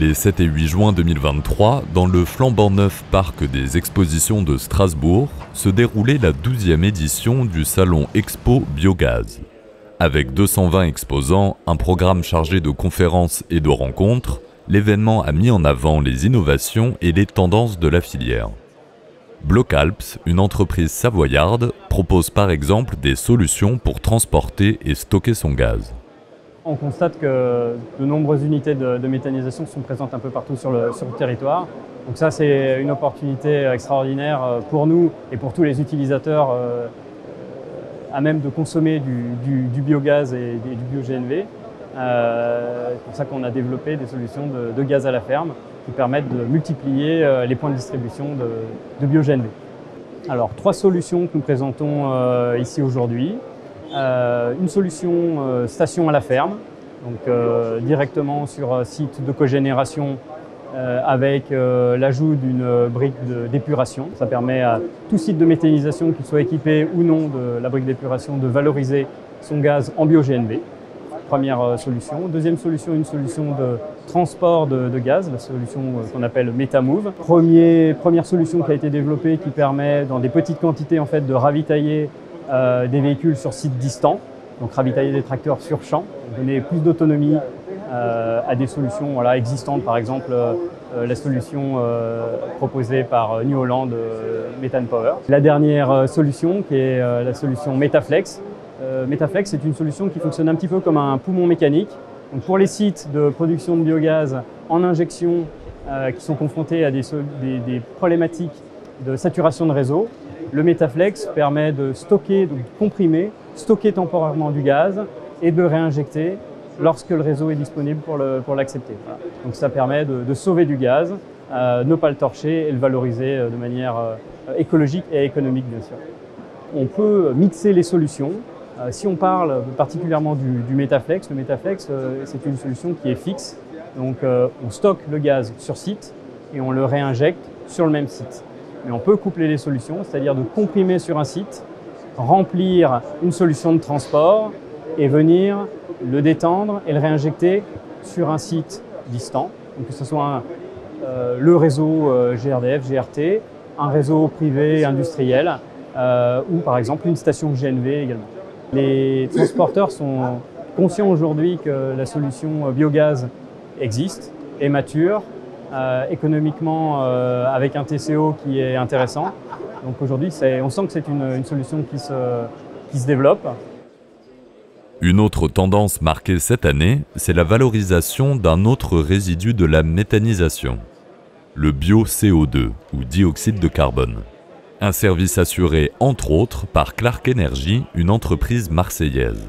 Les 7 et 8 juin 2023, dans le flambant neuf parc des expositions de Strasbourg, se déroulait la 12e édition du salon Expo Biogaz. Avec 220 exposants, un programme chargé de conférences et de rencontres, l'événement a mis en avant les innovations et les tendances de la filière. Blocalps, une entreprise savoyarde, propose par exemple des solutions pour transporter et stocker son gaz. On constate que de nombreuses unités de méthanisation sont présentes un peu partout sur le territoire. Donc ça, c'est une opportunité extraordinaire pour nous et pour tous les utilisateurs à même de consommer du biogaz et du bio-GNV. C'est pour ça qu'on a développé des solutions de gaz à la ferme qui permettent de multiplier les points de distribution de bio-GNV. Alors, 3 solutions que nous présentons ici aujourd'hui. Une solution station à la ferme, donc directement sur site de cogénération avec l'ajout d'une brique d'épuration. Ça permet à tout site de méthanisation, qu'il soit équipé ou non de la brique d'épuration, de valoriser son gaz en bio-GNV. Première solution. Deuxième solution, une solution de transport de gaz, la solution qu'on appelle MetaMove. Première solution qui a été développée qui permet dans des petites quantités en fait, de ravitailler des véhicules sur site distant, donc ravitailler des tracteurs sur champ, donner plus d'autonomie à des solutions existantes, par exemple la solution proposée par New Holland Methane Power. La dernière solution qui est la solution Metaflex. Metaflex est une solution qui fonctionne un petit peu comme un poumon mécanique. Donc pour les sites de production de biogaz en injection qui sont confrontés à des problématiques de saturation de réseau, le Metaflex permet de stocker, de comprimer, stocker temporairement du gaz et de réinjecter lorsque le réseau est disponible pour l'accepter. Voilà. Donc ça permet de sauver du gaz, ne pas le torcher et le valoriser de manière écologique et économique bien sûr. On peut mixer les solutions. Si on parle particulièrement du Metaflex, le Metaflex c'est une solution qui est fixe. Donc on stocke le gaz sur site et on le réinjecte sur le même site. Mais on peut coupler les solutions, c'est-à-dire de comprimer sur un site, remplir une solution de transport et venir le détendre et le réinjecter sur un site distant. Donc que ce soit le réseau GRDF, GRT, un réseau privé industriel ou par exemple une station GNV également. Les transporteurs sont conscients aujourd'hui que la solution biogaz existe, est mature, économiquement avec un TCO qui est intéressant. Donc aujourd'hui, on sent que c'est une solution qui se développe. Une autre tendance marquée cette année, c'est la valorisation d'un autre résidu de la méthanisation, le bio-CO2 ou dioxyde de carbone. Un service assuré entre autres par Clark Energy, une entreprise marseillaise.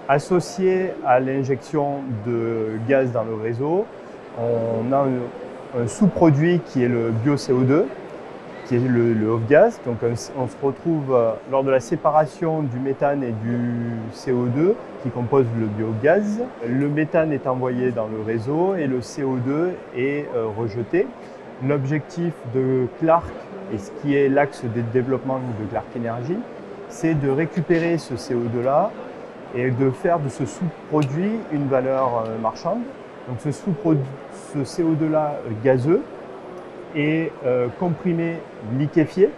Associé à l'injection de gaz dans le réseau, on a un sous-produit qui est le bio-CO2, qui est le off-gas. Donc on se retrouve lors de la séparation du méthane et du CO2 qui compose le biogaz. Le méthane est envoyé dans le réseau et le CO2 est rejeté. L'objectif de Clark, et ce qui est l'axe de développement de Clark Energy, c'est de récupérer ce CO2-là et de faire de ce sous-produit une valeur marchande. Donc ce CO2-là gazeux est comprimé, liquéfié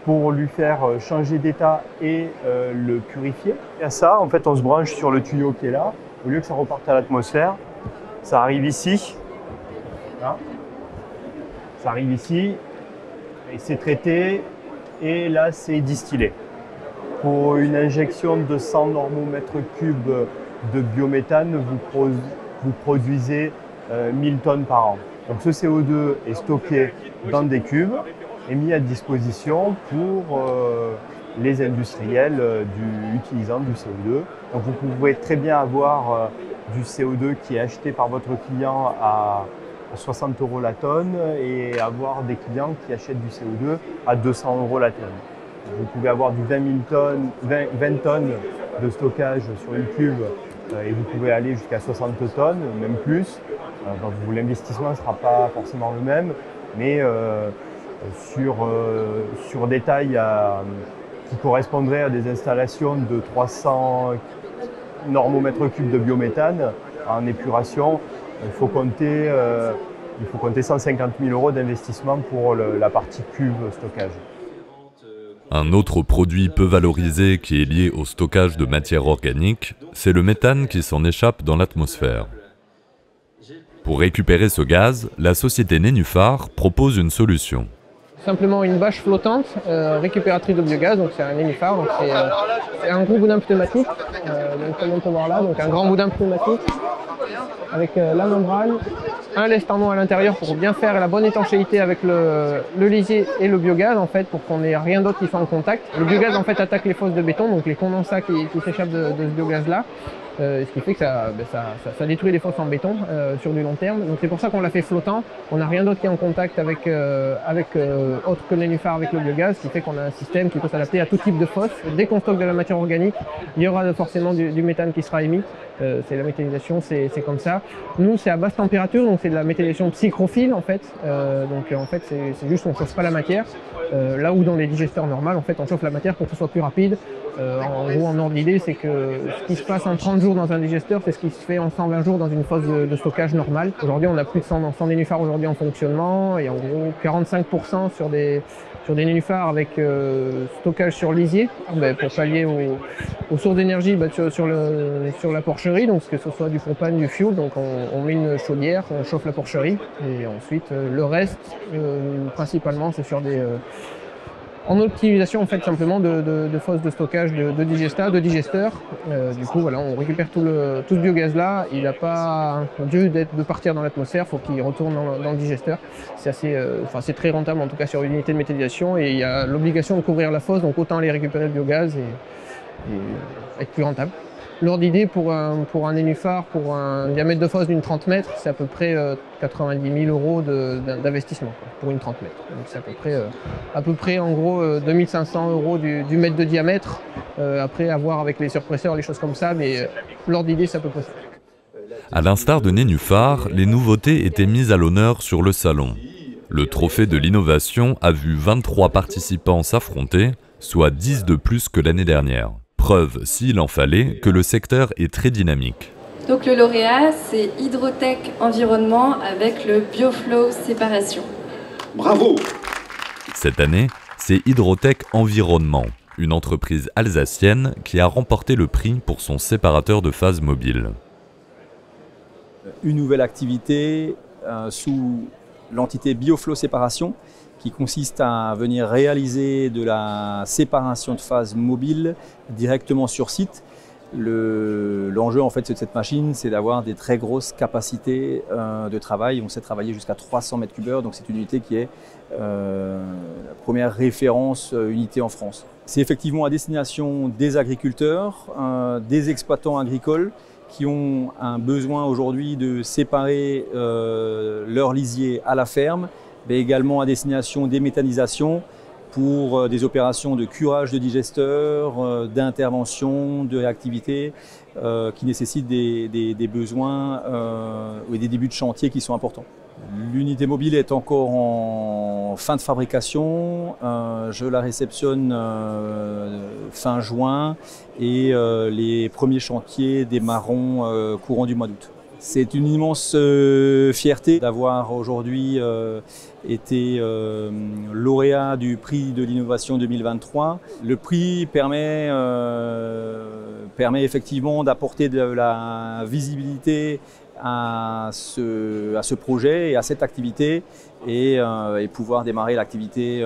pour lui faire changer d'état et le purifier. Et à ça, en fait, on se branche sur le tuyau qui est là. Au lieu que ça reparte à l'atmosphère, ça arrive ici. Là. Ça arrive ici et c'est traité et là c'est distillé. Pour une injection de 100 normomètres cubes de biométhane, vous produisez 1000 tonnes par an. Donc ce CO2 est stocké dans des cubes et mis à disposition pour les industriels utilisant du CO2. Donc vous pouvez très bien avoir du CO2 qui est acheté par votre client à 60 € la tonne et avoir des clients qui achètent du CO2 à 200 € la tonne. Vous pouvez avoir du 20 tonnes de stockage sur une cuve et vous pouvez aller jusqu'à 60 tonnes, même plus. Donc l'investissement ne sera pas forcément le même, mais sur des tailles qui correspondraient à des installations de 300 normomètres cubes de biométhane en épuration, Il faut compter 150 000 € d'investissement pour la partie cuve stockage. Un autre produit peu valorisé qui est lié au stockage de matières organiques, c'est le méthane qui s'en échappe dans l'atmosphère. Pour récupérer ce gaz, la société Nénuphar propose une solution. Simplement une bâche flottante récupératrice de biogaz, donc c'est un Nénuphar, donc c'est un gros boudin pneumatique, donc comme on peut voir là, donc un grand boudin pneumatique avec la membrane, un lestardon à l'intérieur pour bien faire la bonne étanchéité avec le lisier et le biogaz en fait, pour qu'on n'ait rien d'autre qui soit en contact. Le biogaz en fait attaque les fosses de béton, donc les condensats qui s'échappent de ce biogaz là. Ce qui fait que ça détruit les fosses en béton sur du long terme. Donc c'est pour ça qu'on l'a fait flottant. On n'a rien d'autre qui est en contact avec autre que le Nénuphar avec le biogaz, ce qui fait qu'on a un système qui peut s'adapter à tout type de fosse. Dès qu'on stocke de la matière organique, il y aura forcément du méthane qui sera émis. C'est la méthanisation, c'est comme ça. Nous, c'est à basse température, donc c'est de la méthanisation psychrophile en fait. Donc en fait, c'est juste on ne chauffe pas la matière. Là où dans les digesteurs normaux, en fait, on chauffe la matière pour que ce soit plus rapide. En gros, en ordre d'idée, c'est que ce qui se passe en 30 jours dans un digesteur, c'est ce qui se fait en 120 jours dans une fosse de stockage normale. Aujourd'hui, on a plus de 100 Nénuphars aujourd'hui en fonctionnement et en gros 45% sur des Nénuphars avec stockage sur lisier, pour pallier aux sources d'énergie sur la porcherie, donc que ce soit du propane, du fioul, donc on met une chaudière, on chauffe la porcherie et ensuite le reste, principalement, c'est sur en optimisation en fait simplement de fosses de stockage de digesteurs. Du coup voilà, on récupère tout ce biogaz là, il n'a pas lieu de partir dans l'atmosphère, il faut qu'il retourne dans le digesteur. C'est c'est très rentable en tout cas sur une unité de méthanisation et il y a l'obligation de couvrir la fosse, donc autant aller récupérer le biogaz et être plus rentable. L'ordre d'idée pour un Nénuphar, pour un diamètre de fosse d'une 30 mètres, c'est à peu près 90 000 € d'investissement pour une 30 mètres. Donc c'est à peu près en gros 2500 € du mètre de diamètre. Après, à voir avec les surpresseurs, les choses comme ça, mais l'ordre d'idée, c'est à peu près ça. À l'instar de Nénuphar, les nouveautés étaient mises à l'honneur sur le salon. Le trophée de l'innovation a vu 23 participants s'affronter, soit 10 de plus que l'année dernière. Preuve, s'il en fallait, que le secteur est très dynamique. Donc le lauréat, c'est Hydrotech Environnement avec le BioFlow Séparation. Bravo! Cette année, c'est Hydrotech Environnement, une entreprise alsacienne qui a remporté le prix pour son séparateur de phase mobile. Une nouvelle activité sous l'entité BioFlow Séparation, qui consiste à venir réaliser de la séparation de phase mobile directement sur site. L'enjeu en fait de cette machine, c'est d'avoir des très grosses capacités de travail. On sait travailler jusqu'à 300 m3, donc c'est une unité qui est la première référence unité en France. C'est effectivement à destination des agriculteurs, des exploitants agricoles qui ont un besoin aujourd'hui de séparer leur lisier à la ferme, mais également à destination des méthanisations pour des opérations de curage de digesteurs, d'intervention, de réactivité qui nécessitent des besoins et des débuts de chantier qui sont importants. L'unité mobile est encore en fin de fabrication, je la réceptionne fin juin et les premiers chantiers démarreront courant du mois d'août. C'est une immense fierté d'avoir aujourd'hui été lauréat du prix de l'innovation 2023. Le prix permet effectivement d'apporter de la visibilité à ce projet et à cette activité et pouvoir démarrer l'activité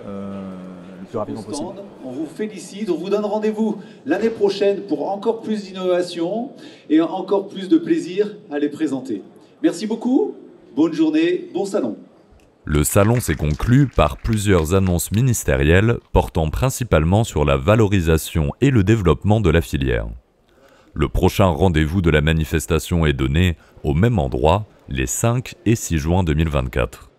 le plus rapidement possible. On vous félicite, on vous donne rendez-vous l'année prochaine pour encore plus d'innovation et encore plus de plaisir à les présenter. Merci beaucoup, bonne journée, bon salon. Le salon s'est conclu par plusieurs annonces ministérielles portant principalement sur la valorisation et le développement de la filière. Le prochain rendez-vous de la manifestation est donné au même endroit les 5 et 6 juin 2024.